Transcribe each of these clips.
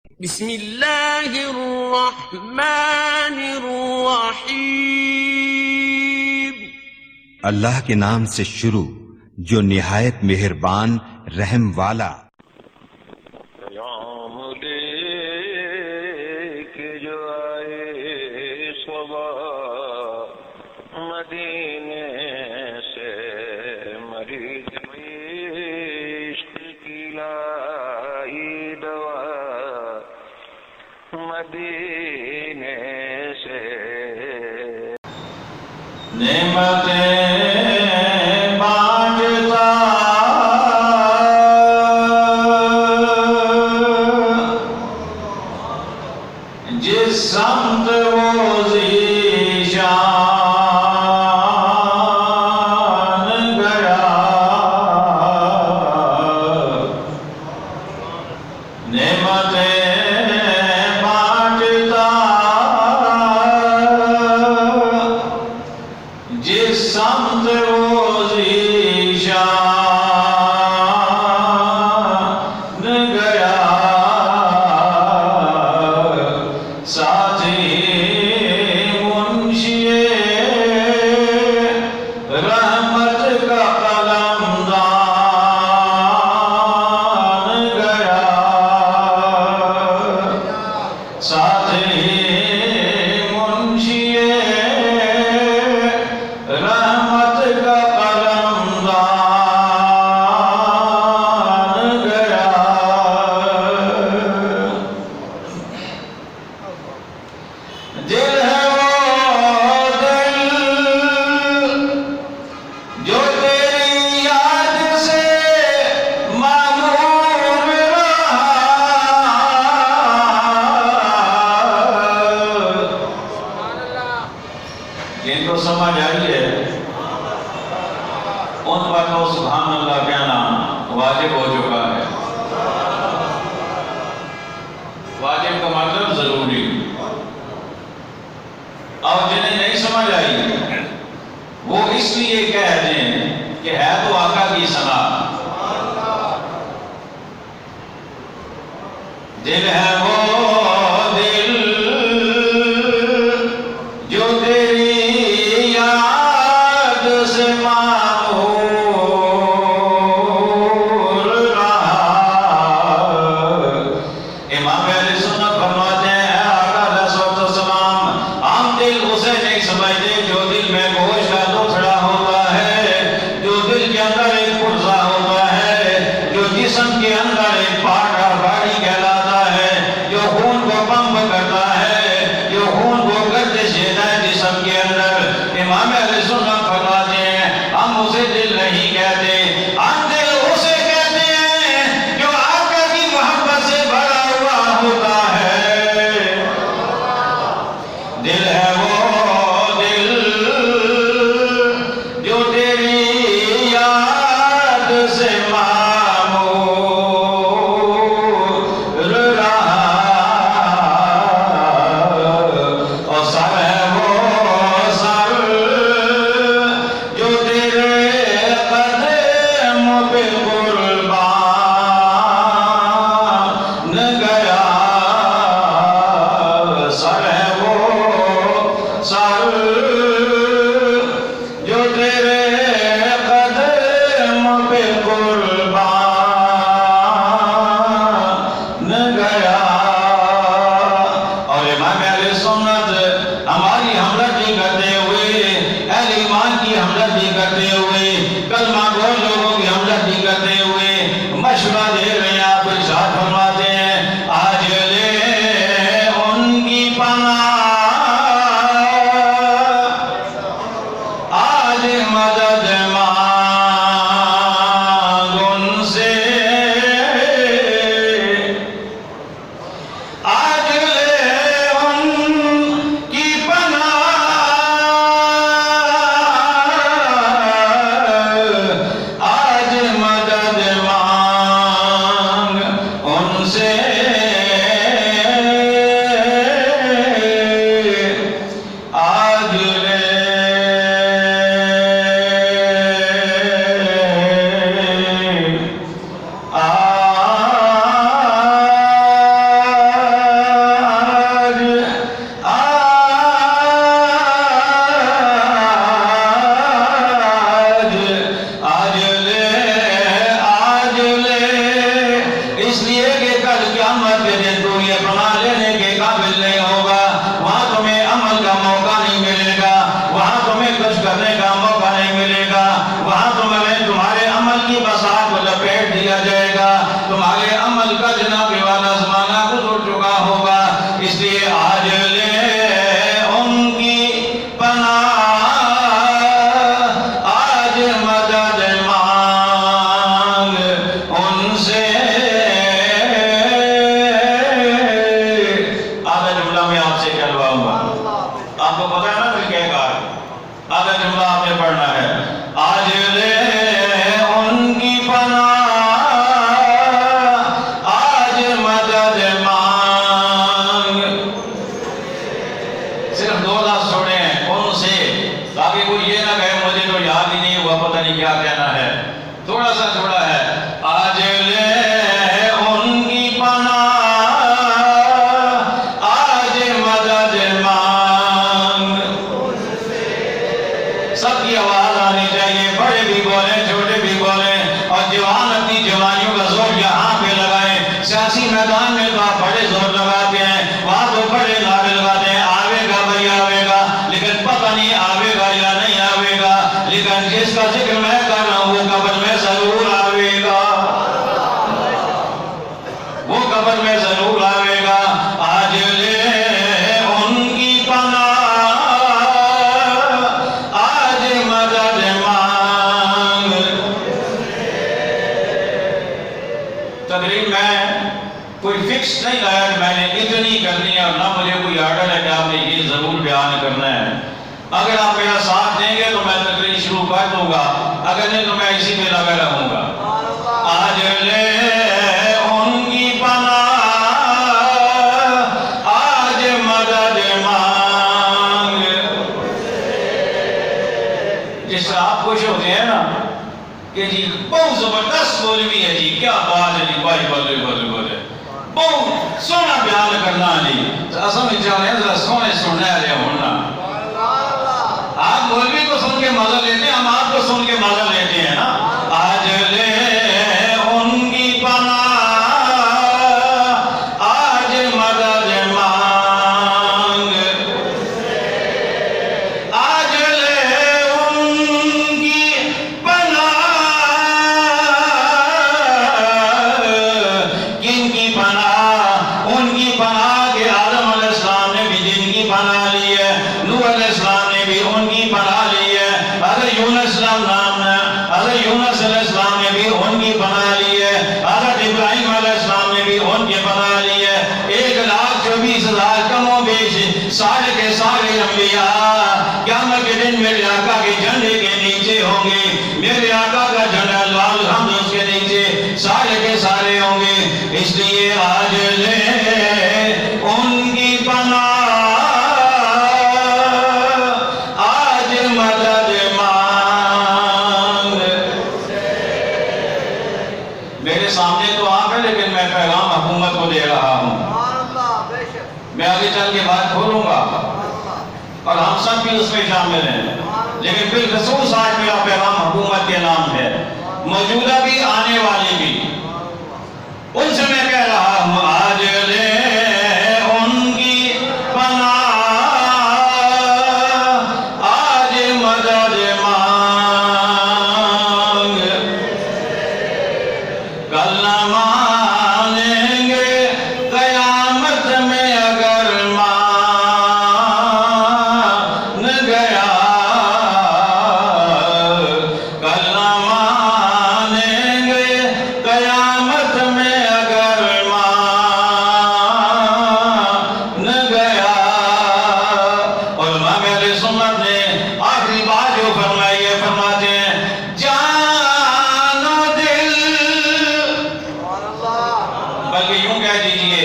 بسم اللہ الرحمن الرحیم۔ اللہ کے نام سے شروع جو نہایت مہربان رحم والا۔ پیام لے کے جو آئے صبح مدینے سے، مریض عشق کی لائی دوا مدینے سے۔ نعمتیں جس سمت وہ ذیشان گیا، نعمتیں بانٹتا جس سمت وہ ذیشان گیا، ساتھی منشی رحمت کا قلمدان گیا، ساتھی منشی رحمت کا قلمدان گیا۔ دل ہے وہ دل جو تیری یاد سے معمور رہا، جن کو سمجھ آئی ہے ان پر تو سبحان اللہ کہنا واجب ہو چکا ہے۔ واجب کا مطلب ضروری، اور جنہیں نہیں سمجھ آئی وہ اس لیے کہہ دیں کہ ہے تو آقا کی ثنا۔ دل ہے وہ دل جو تیری یاد سے معمور رہا۔ امام اہل سنت فرماتے ہیں آقا علیہ السلام، ہم دل اسے نہیں سمجھتے جو دل میں گوشت کا دوسرا ہوتا ہے، جو دل کے اندر ایک پرزہ ہوتا ہے، جو جسم کے اندر ایک پاٹا باڑی کہلاتا ہے، جو خون کو پمپ کرتا ہے، جو خون کو گردش دیتا ہے جسم کے اندر۔ امام اہل سنت فرماتے ہیں ہم اسے دل نہیں کہتے، ہم دل اسے کہتے ہیں جو آقا کی محبت سے بھرا ہوا ہوتا پناہ لینے کے قابل نہیں ہوگا، وہاں تمہیں عمل کا موقع نہیں ملے گا، وہاں تمہیں کچھ کرنے کا موقع نہیں ملے گا، وہاں تمہارے عمل کی بساط کو لپیٹ دیا جائے گا، تمہارے عمل کا جناب والا زمانہ گزر چکا ہوگا۔ اس لیے آج لے ان کی پناہ، آج مدد مانگ ان سے۔ آدھا جملہ میں آپ سے کہلواؤں گا، آپ کو پتہ ہے نا پھر کیا کہا ہے؟ آدھا جملہ آپ نے پڑھنا ہے، آج لے ان کی پناہ، آج مدد مانگ۔ صرف 2 لفظ چھوڑے ہیں، ان سے، تاکہ کوئی یہ نہ کہے مجھے تو یاد ہی نہیں ہوا، پتہ نہیں کیا کہنا ہے، تھوڑا سا چھوڑا ہے، آج لے ان کی پناہ، آج مدد مانگ۔ سب کی آواز آنی چاہیے، بڑے بھی بولیں، چھوٹے بھی بولیں، اور جوان اپنی جوانیوں کا زور یہاں پہ لگائیں۔ سیاسی میدان میں تو آپ بڑے زور لگاتے ہیں، وہاں تو بڑے نعرے لگاتے ہیں، آوے گا بھائی آوے گا، لیکن پتہ نہیں آوے گا یا نہیں آوے گا، لیکن جس کا ذکر میں کر رہا ہوں وہ قبر میں ضرور آوے گا، وہ قبر میں ضرور آوے گا۔ آج لے ان کی پناہ، آج مدد مانگ۔ تقریب میں کوئی فکس نہیں لایا کہ میں نے اتنی کرنی ہے، اور نہ مجھے کوئی آرڈر ہے کہ آپ نے یہ ضرور بیان کرنا ہے۔ اگر آپ میرا ساتھ دیں گے تو میں تقریر شروع کر دوں گا، اگر نہیں تو میں اسی پہ لگا رہوں گا۔ آج لے ان کی پناہ، آج مدد مانگ۔ جس سے آپ خوش ہوتے ہیں نا کہ جی بہت زبردست مولوی ہے جی، کیا بات ہے جی، بھائی بولے بولے بولے، بہت سونا بیان کرنا جی، اصل میں چاہ رہے ہیں ذرا سونے سننے والے ہونا۔ آپ مولوی کو سن کے مزہ لیتے ہیں، ہم آپ کو سن کے مزہ لیتے ہیں نا۔ آج لے ان کی پناہ، آج مدد مانگ۔ آج لے ان کی پناہ، کن کی پناہ؟ ان کی پناہ کہ آدم علیہ السلام نے بھی جن کی پناہ لی ہے، نوح علیہ السلام نے بھی ان کی پناہ لی ہے، حضرت یونس علیہ السلام نے بھی ان کی پناہ لی ہے، حضرت ابراہیم علیہ السلام نے بھی ان کی پناہ لی ہے۔ 1,24,000 کم و بیش سارے کے سارے انبیاء قیامت کے دن میرے آقا کے جھنڈے کے نیچے ہوں گے، میرے آقا کا جھنڈا لال الحمد اس کے نیچے سارے کے سارے ہوں گے۔ اس لیے آج لے ان کی پناہ، آج مدد مانگ۔ میرے سامنے تو آپ ہے لیکن میں پیغام حکومت کو دے رہا ہوں، میں آگے چل کے بات کھولوں گا اور ہم سب بھی اس میں شامل ہیں، لیکن بالخصوص آج میرا پیغام حکومت کے نام ہے، موجودہ بھی آنے والی بھی، ان سے میں کہہ رہا ہوں آج لے ان کی پناہ، آج مدد مانگ۔ کل نہ مانیں گے قیامت میں اگر مان گیا، کل نہ مانیں گے قیامت میں اگر مان گیا۔ علماء اہل سنت نے آخری بات جو فرمائی ہے، فرماتے ہیں جان و دل، بلکہ یوں کہہ دیجئے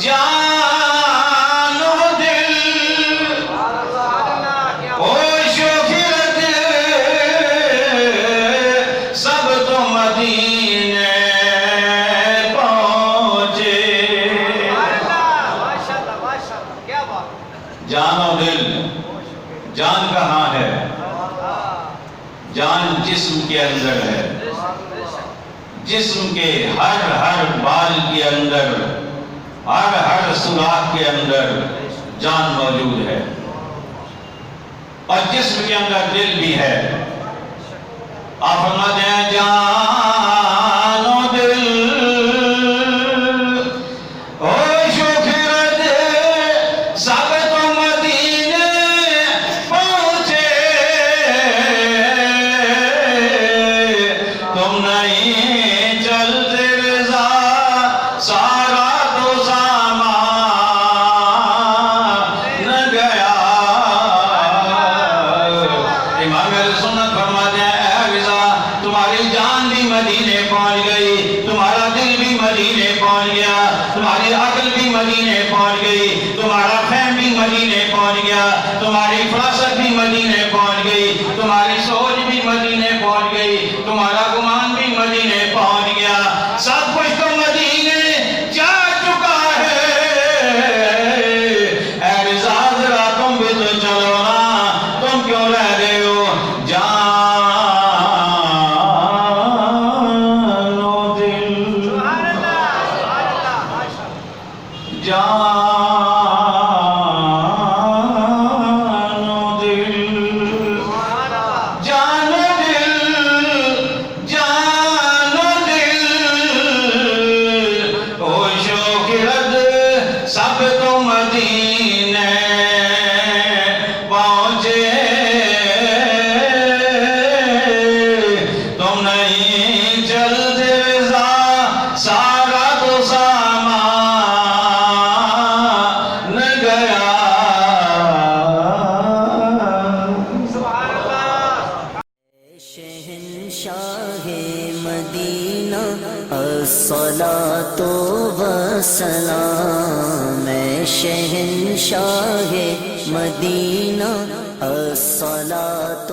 جان و دل، ہوش و خرد سب تو مدینے پہنچے۔ جان و دل، جان کہاں ہے؟ جان جسم کے اندر ہے، جسم کے ہر بال کے اندر ہر سوراخ کے اندر جان موجود ہے اور جسم کے اندر دل بھی ہے. آپ فرماتے ہیں جان و دل ہوش و خرد سب تو مدینے پہنچے تم نہیں چلتے رضا سارا تو سامان گیا. امام اہل سنت فرماتے ہیں اے رضا تمہاری جان بھی مدینے پہنچ گئی, تمہارا دل بھی مدینے پہنچ گیا, تمہاری عقل بھی مدینے پہنچ گئی, تمہارا فہم بھی مدینے پہنچ گیا, تمہاری فراست بھی مدینے پہنچ گئی, تمہاری سوچ بھی مدینے پہنچ گئی, تمہارا گمان بھی مدینے پہنچ گیا. سب کچھ تو مدینے جا چکا ہے. اے رضا ذرا تم بھی تو چلو نا, تم کیوں رہ رہے ہو؟ جان و دل جان و دل جان و دل جان و دل ہوش و خرد سب تو مدینے پہنچے تم نہیں چلتے رضا سارا تو سامان گیا. شہنشاہ مدینہ الصلاۃ والسلام. اے شہنشاہ مدینہ الصلاۃ